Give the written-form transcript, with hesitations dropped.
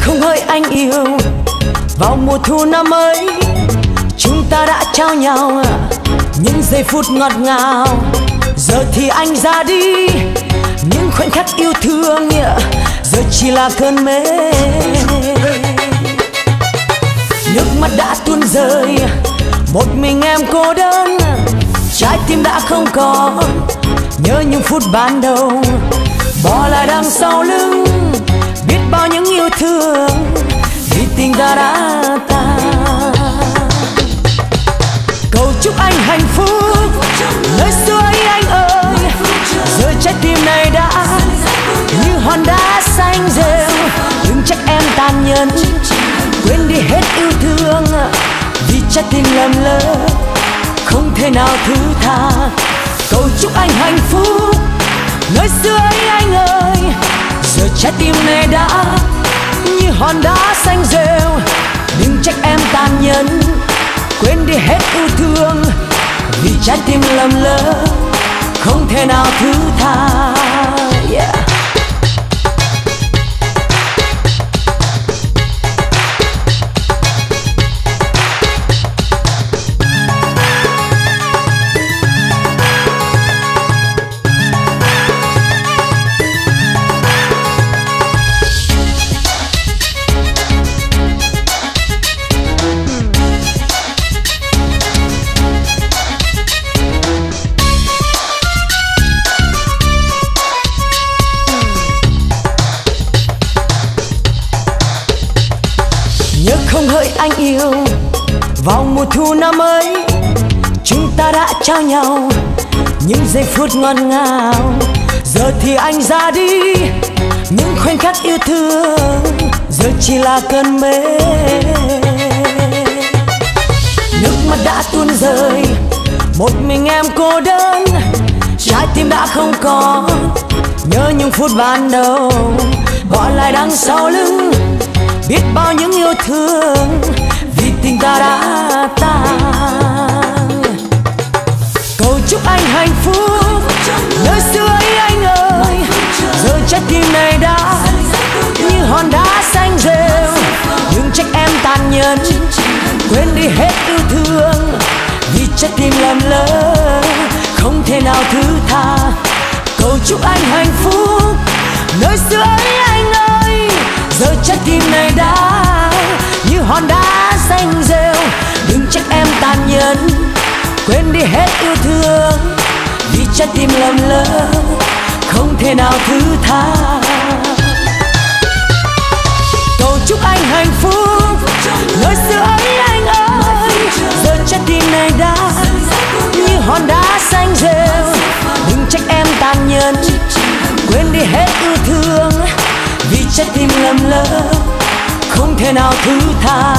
không hơi anh yêu. Vào mùa thu năm ấy chúng ta đã trao nhau những giây phút ngọt ngào. Giờ thì anh ra đi, những khoảnh khắc yêu thương giờ chỉ là cơn mê. Nước mắt đã tuôn rơi, một mình em cô đơn, trái tim đã không còn nhớ những phút ban đầu. Bỏ lại đằng sau lưng biết bao những yêu thương, vì tình ta đã tan. Cầu chúc anh hạnh phúc nơi xưa ấy anh ơi. Giờ trái tim này đã như hòn đá xanh rêu. Đừng trách em tàn nhẫn, quên đi hết yêu thương, vì trái tim lầm lỡ không thể nào thứ tha. Cầu chúc anh hạnh phúc nơi xưa ấy anh ơi. Giờ trái tim này đã như hòn đá xanh rêu. Đừng trách em tàn nhẫn, quên đi hết yêu thương, vì trái tim lầm lỡ không thể nào thứ tha. Yeah. Nhớ không hỡi anh yêu, vào mùa thu năm ấy chúng ta đã trao nhau những giây phút ngọt ngào. Giờ thì anh ra đi, những khoảnh khắc yêu thương giờ chỉ là cơn mê. Nước mắt đã tuôn rơi, một mình em cô đơn, trái tim đã không còn nhớ những phút ban đầu. Bỏ lại đằng sau lưng biết bao những yêu thương, vì tình ta đã tan. Cầu chúc anh hạnh phúc nơi xưa ấy anh ơi. Giờ trái tim này đã như hòn đá xanh rêu. Đừng trách em tàn nhẫn, quên đi hết yêu thương, vì trái tim lầm lỡ không thể nào thứ tha. Cầu chúc anh hạnh phúc nơi xưa ấy anh ơi. Giờ trái tim này đã như hòn đá xanh rêu. Đừng trách em tàn nhẫn, quên đi hết yêu thương, vì trái tim lầm lỡ không thể nào thứ tha. Cầu chúc anh hạnh phúc nơi xưa ấy anh ơi. Giờ trái tim này đã như hòn đá xanh rêu. Đừng trách em tàn nhẫn, quên đi hết yêu thương, vì trái tim lầm lỡ không thể nào thứ tha.